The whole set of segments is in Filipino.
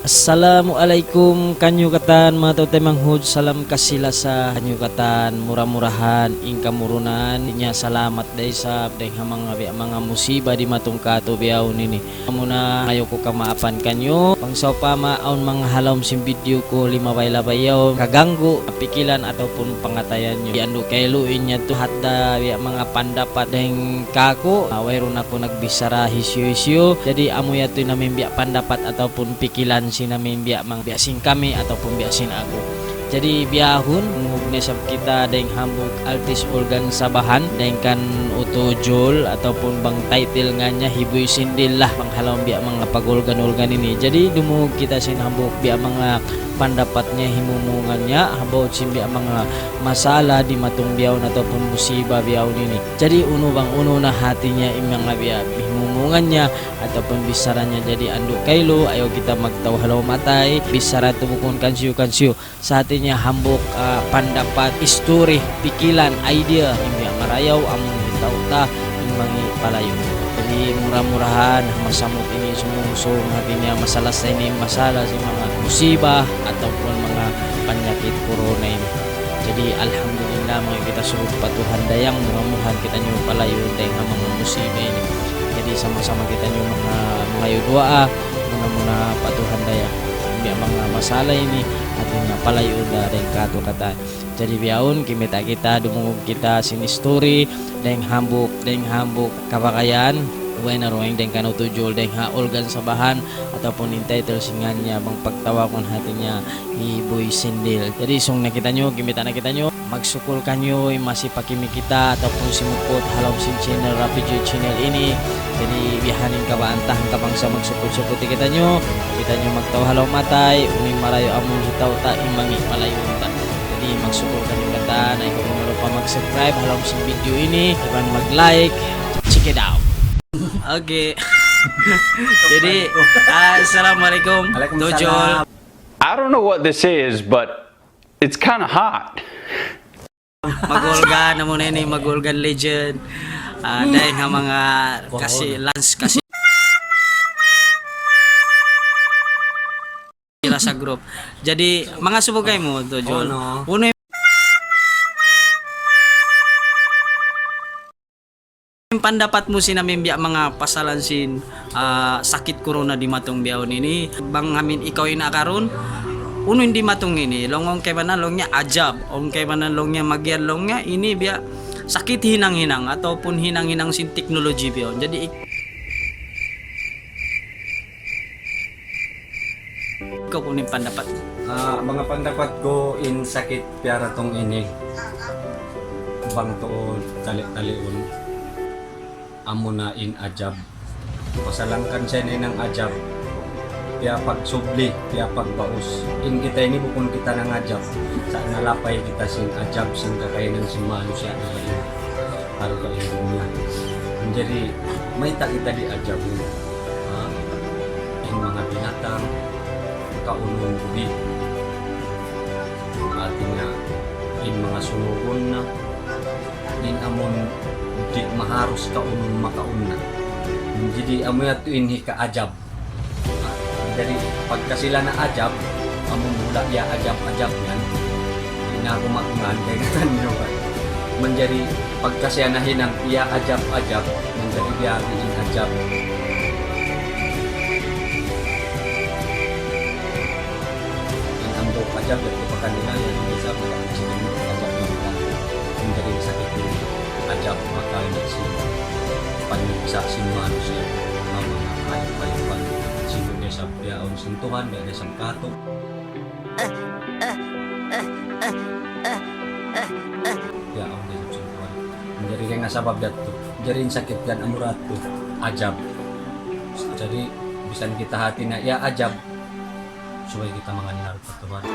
Assalamualaikum kanyukatan mga tawtay manghud, salam kasila sa kanyukatan, murah-murahan ingka murunan niya salamat day sa mga musiba di matungkato biyaw nini muna ngayo ko kamaapan kanyo pangsaw pa maon mga halom sim video ko lima baylabayaw kaganggo pikilan ataupun pangatayan nyo iando kailuin niya to hadda mga pandapat deng kako wayron ako nagbisara hisyo-hisyo jadi amo yato namin biya pandapat ataupun pikilan sinamin biya mang biasin kami ataupun biasin ako. Jadi biyahon ngugnesap kita deng hambog artis organ sabahan deng kan utojol ataupun bang title nga nya hiboy sindil lah panghalawang biya mga pagulgan-ulgan ini. Jadi dumug kita sin hambog biya mga pandapatnya himumungannya about sin biya mga masala di matong biyaw ataupun musiba biyaw ini. Jadi uno bang uno na hatinya imang biya himumungannya ataupun bisarannya jadi anduk kailo ayo kita magtaw halaw matay bisara tumukon kansiyo sa atin hambok pandapat story pikilan idea imbi marayaw among tauta imbangi palayo jadi murah-murahan masamot ini sumungsong hatinya masalah sa ini masalah si mga musibah ataupun mga penyakit corona ini jadi alhamdulillah mga kita suruh patuhan dayang mudah-mudahan kita nyo palayo dayang mga musibah ini jadi sama-sama kita nyo mga doa muna patuhan dayang imbi mga masalah ini artinya palayo dari kato kata jadi biaun kimita kita dumungog kita sini story deng hambuk kapakayan uway na roeng deng kanutujol deng haolgan sa bahan ataupun in title singannya bang pagtawakon hatinya iboy sindil jadi sung nakita nyo kimita nakita nyo magsukul kanyo masih pakimi kita ataupun simukot halaw sin channel Rapid Joy channel ini jadi bihanin ka ba antahan ka bang sa magsukul-sukul kita nyo magtaw halaw matay uning marayo amon hitaw ta imangi malayo ta jadi magsukul kanyo kata na ikaw kung pa mag-subscribe halaw sin video ini iban mag-like check it out okay jadi assalamualaikum Dojol. I don't know what this is but it's kind of hot. Magulgan na muna ini magulgan legend dahil nga mga kasi lance kasi sila sa group jadi mga subugay mo to John uno yung pandapat mo sinamin biya mga pasalansin sakit corona di matong biyawon ini bang amin ikaw inakaron uno hindi matong ini longong kay banalong niya ajab ong kay banalong niya magyalong niya ini biya sakit hinang-hinang ataupun hinang-hinang sin teknologi biyon jadi ikaw po yung pandapat mga pandapat ko in sakit piara tong ini bang to tali-taliun amo na in ajab pasalangkan siya ni ng ajab kaya pagsubli, kaya pagbaus. In kita ini bukun kita nang ajab. Sa nalapay kita sin ajab sin kakainan sin manusia na yun. Para kainin niya. Jadi may ta kita di ajab yun. In mga binatang, kaunong budi. Ating na in mga sunugon na. In amon di maharus kaunong makauna. Jadi amoy ito inhi ka ajab. Jadi pagka sila na ajab among mula ya ajab-ajab yan inakumakungan kay kanyo menjadi pagka siya nahinang iya ajab-ajab menjadi dia in ajab in amdo ajab at ipakan nila yan bisa makakusin ajab nila menjadi sakit ini ajab maka hindi siya panigsa sin manusia mga hayop-hayopan sino dia sa biyaon sintuhan dia sa kato biyaon dia sa sintuhan menjadi kaya nga sabab dato jadi sakit dan amurat to ajab jadi bisan kita hati na ya ajab supaya kita mengenal Tuhan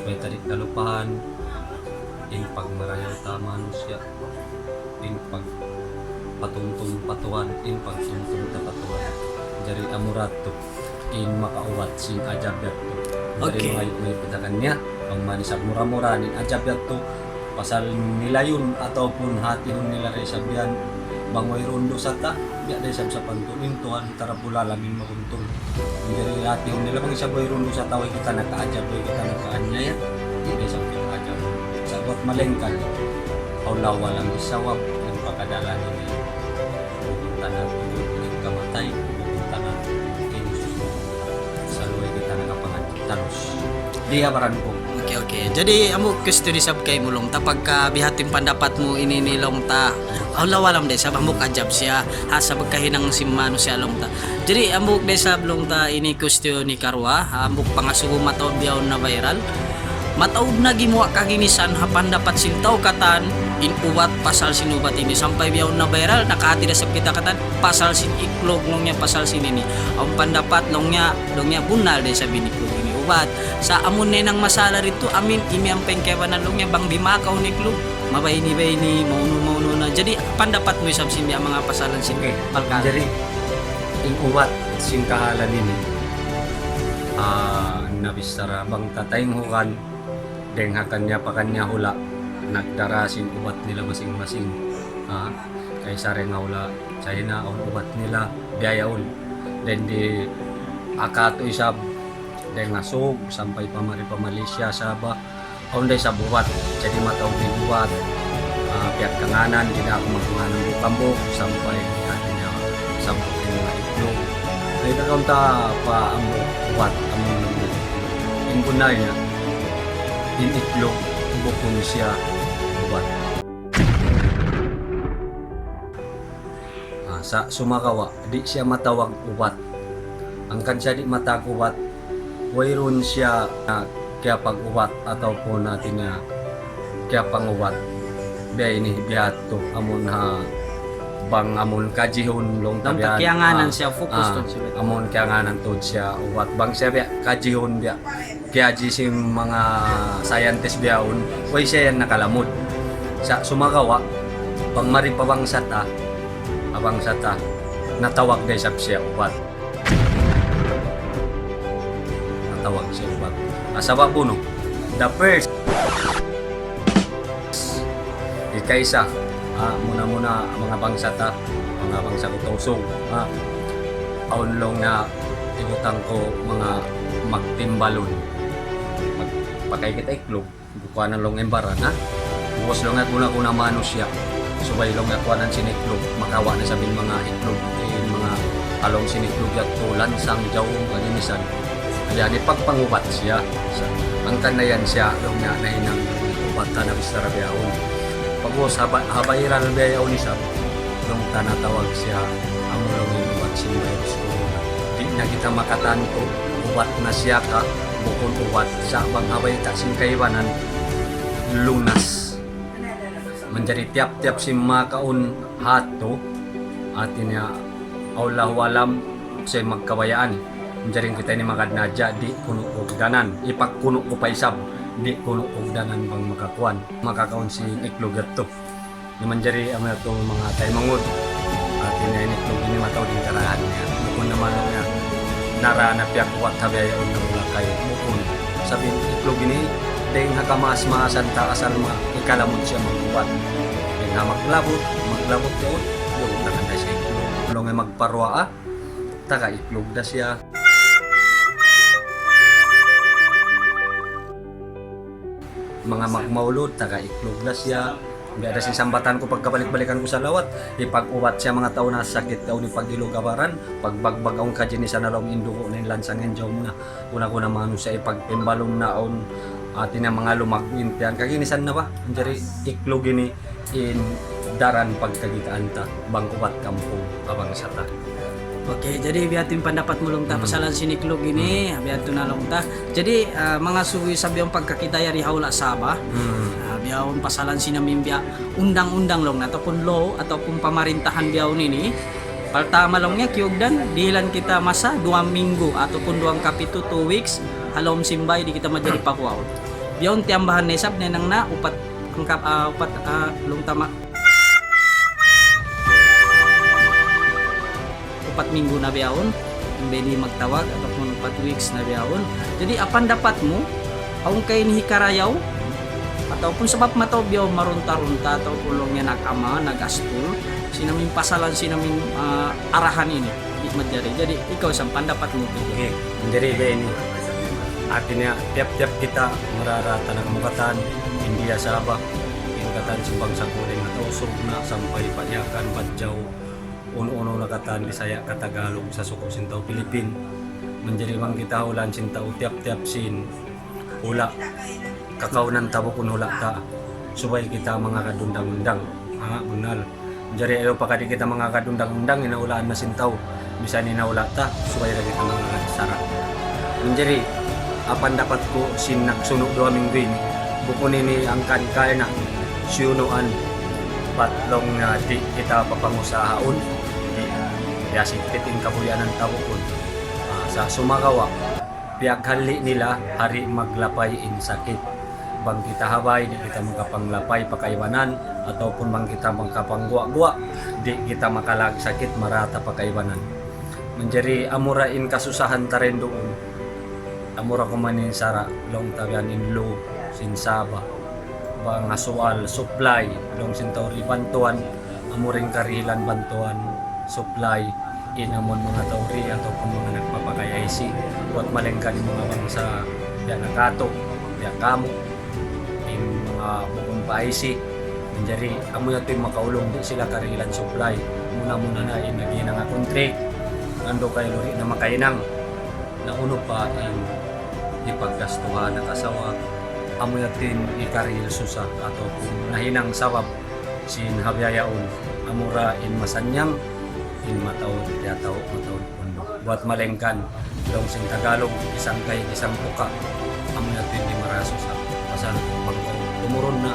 may tarik dalupahan in pagmarayaw tama siya pagtuntong patuan in pagtuntong tapatuan jari amurato in makauwat sin ajab yato dari Okay. mga may pitakan niya ang manisab mura-mura nin ajab yato pasal nilayon ataupun hatihon nila rin sabihan bangoy rondo sa ta biya day sab sa pantunin tuhan tarapula lamin makuntol jadi hatihon nila bang isaboy rondo sa taway kita nakaajab way kita nakaanyaya di day sab kita ajab sa buat malengkan aulaw walang isawab ng pagkadala nila pupunta na tuloy kamatay pupunta na kinus sa luway kita nakapangalos di habaran ko. Okay. Jadi amo gusto ni sab kay mulong tapag ka bihating pandapat mo ininilong ta. Awlawalam de sab amok ajab siya ha sa pagkahinang simano siya long ta. Jadi amok de sab long ta ini gusto ni Karwa amok pangasugo mataw biyaw na viral. Mataog na gimuwa kaginisan hapan dapat sintaw katan inuwat pasal sinubat ini sampai biyaw na viral nakahati na sa kita katan pasal sin iklog nung niya pasal sin ini. Ang pandapat nung niya bunal de sa biniklog ini ubat sa amon nenang masala rito amin imi ang pengkewan na lungya bang di makaw ni klub mabayni mauno na jadi pandapat mo isab simbi ang mga pasalan sin palkal Jadi inuwat sing kahalan ini nabistara bang tatayng hukan deng hakannya pakannya hula nagdara sin ubat nila masing-masing kay sare nga hula China on ubat nila biyayaon then di akato isab deng ngasog sampai pamari pa Malaysia Sabah onday sa buwat jadi matawag din buwat pihak kanganan hindi na ako magkanganan ng kambok sampai natin niya samputin mga itlog ay nakaunta pa ang buwat ang ingunay niya in itlog bukong siya buwat sa sumakawa di siya matawag uwat ang kansya di matawag uwat wayron siya kaya pag-uwat ataupun natin na kaya pang-uwat biya ini biya to amon ha bang amon kajihon long nang tabihan kakiyanganan siya focus to siya amon kayanganan to siya uwat bang siya biya kajihon biya kaya sim mga scientist biyaon way siya yan nakalamod sa sumagawa bang maripabang sata abang sata natawag day sab siya uwat tawag siya ubat. Asaba po no, the first ikaysa muna mga bangsata mga bangsa ko tausog aunlong na ibutang ko mga magtimbalon magpakay kita iklog bukuanan long embaran bukas long at muna ko na mano siya subay long at kuanan siniklog makawa na sabihin mga iklog mga along siniklog at tulan sang jawong kaninisan kaya ni pagpangubat siya ang kanayan siya yung nahinang ubat na bistara biyaon pagos habayran biyaon ni sab yung tanatawag siya ang mulong ubat siya virus corona di na kita makatanto ubat na siya ka bukon ubat sa bang habay taksin kaibanan lunas menjadi tiap-tiap si makaun hato atin niya aulahu alam sa magkabayaan jaring kita ini makadnaja di kuno ogdanan ipak kuno ko paisab di kuno ogdanan bang makakuan makakaon si iklog to ni manjari ama to mga taymangod atin na ini iklog ini mataw din karahan niya bukon naman nga narana piak wat habay on ng lakay bukon sabi iklog ini ding hakamas-masan ta asal ikalamod siya magbuwat ding maglabot yun yung takan siya iklog ulong ay magparwa taka iklog da siya mga magmaulod, taga-iklog na siya. Hindi ada si sambatan ko pagkabalik-balikan ko sa lawat. Ipag-uwat siya mga tao na sakit daw ni pag-ilugabaran. Pagbagbag ang kajinisan na lang induko na yung lansang enjaw mo na. Una-una mga siya ipag-imbalong naon atin ang mga lumagwintian. Kaginisan na ba? Jadi iklog ini in daran pagkagitaan ta. Bangkubat kampung abang sata. Okay, jadi biatin pendapat mulong ta pasalan siniklog ini, biato na long ta. Jadi mga suwi sabi ang pagkakita yari haula Sabah. Biyaon pasalan sinamimbya undang-undang long ataupun law ataupun pamarintahan biyaon ini. Paltama long nya kiogdan dilan kita masa 2 minggu ataupun 2 kapito 2 weeks halom simbay di kita majadi pakuaon. Biyaon tiambahan nesab nenang na upat long tama 4 minggu na biyahon hindi magtawag ataupun 4 weeks na biyahon. Jadi apan dapat mo aung kay ni hikarayaw ataupun sebab mataw biyaw marunta-runta atau ulong yan nakama nagastul sinamin pasalan sinamin arahan ini hikmat jari. Jadi ikaw sa pendapat mo Oke, menjadi ini artinya tiap-tiap kita merarata ng mukatan India Sabah ingkatan Subang Sakuring atau Sugna sampai Padyakan Badjaw uno-uno nakatan Bisaya Katagalog sa suko Sintao Pilipin menjadi mang kita ulan Sintao tiap-tiap sin ula kakaunan tabukun hula ta supaya kita mengakadundang-undang benar menjadi ayo pakadi kita mengakadundang-undang inaulaan na Sintao bisa ninaula ta supaya kita mengakadisara menjadi apa dapatku sinak sunuk 2 minggu ini buku ini angkan kaya na siunuan patlong na di kita papangusahaon di biasik piting kabuyanan tabukon sa sumagawa pihak hali nila hari maglapay in sakit bang kita habay di kita makapanglapay pakaibanan ataupun bang kita makapangguwa-guwa di kita makalag sakit marata pakaibanan menjadi amurain kasusahan taren doon amura kumanin sara long tabian inlo sinsaba bang asual supply long sintauri bantuan amuring karilan bantuan supply inamon mga tauri ataupun mga nagpapakay IC buat malengkan yung mga bangsa ya nakato ya kamo in mga bukong pa IC menjadi amo na ito'y makaulong di sila karilan supply muna na inagin nga contract ando kay lori na makainang nauno pa in ipaggastuhan ng asawa amo natin ikaril susa atau nahinang sabab sin habyayaon amura in masanyang in mataw pundo buat malengkan dong sing Tagalog isang kay isang puka amo natin di maraso sa pasal bangko tumuron na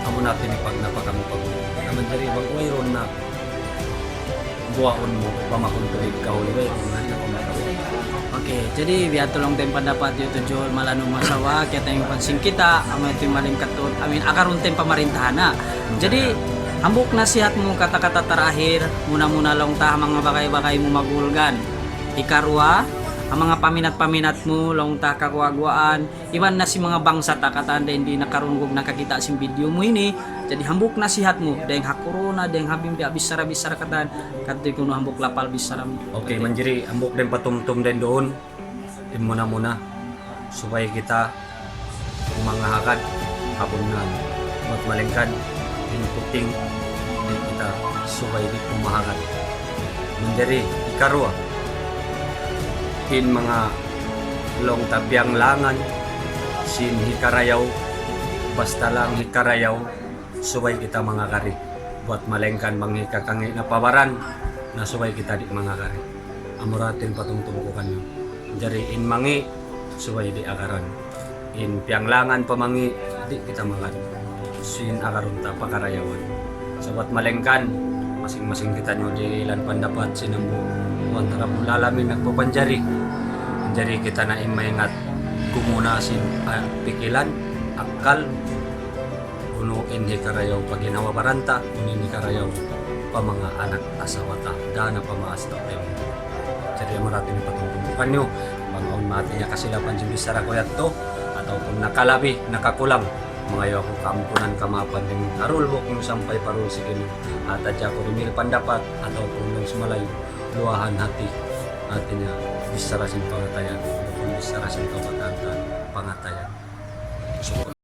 amo natin ipag napakamupag naman diri bang wayron na buwaon mo pamakuntuig kahuli na Oke, jadi biar tolong tem pendapat itu jual malanu masawa kita yang pansing kita amin itu malim katun amin akarun tem pemerintahana. Jadi hambuk nasihatmu kata-kata terakhir muna-muna long tah mga bagay-bagay mo magulgan. Ikarua ang mga paminat-paminatmu long tah kagwa-gwaan iwan na si mga bangsa ta kataan hindi nakarungog nakakita sim video mo ini. Jadi hambuk nasihatmu deng hakuruna deng habim dia bisara-bisara kataan kadto kuno hambuk lapal bisara. Oke, menjadi ambok dan patumtum dan doon din muna supaya kita umangahakan hapunan buat malengkan in puting din kita supaya di pumahakan menjadi ikarua in mga long tabyang langan sin hikarayaw basta lang hikarayaw supaya kita mangakari buat malengkan manghikakangi na pawaran na supaya kita di mangakari amuratin patungtung ko kanyo jari in mangi supaya di akaran in pianglangan pamangi di kita mangakari sin akaron ta pakarayawan so buat malengkan masing-masing kita nyo di ilan pendapat sinambo antara lalamin nagpapanjari jadi kita na imaingat kumuna sin pikilan akal uno ini karayaw paginawa baranta uno ini karayaw pa mga anak asawata dana pamaas na tayo jadi marating patungtungan nyo bangaon mati niya kasilapan sin bisara ko yato atau kung nakalabi nakakulang mga yaw ko kampunan kamapan din arulbo kung sampay parul sige at adya ko rumil pandapat atau kung nung sumalayo luahan hati niya bisara sin pangatayan kung bisara sin pangatayan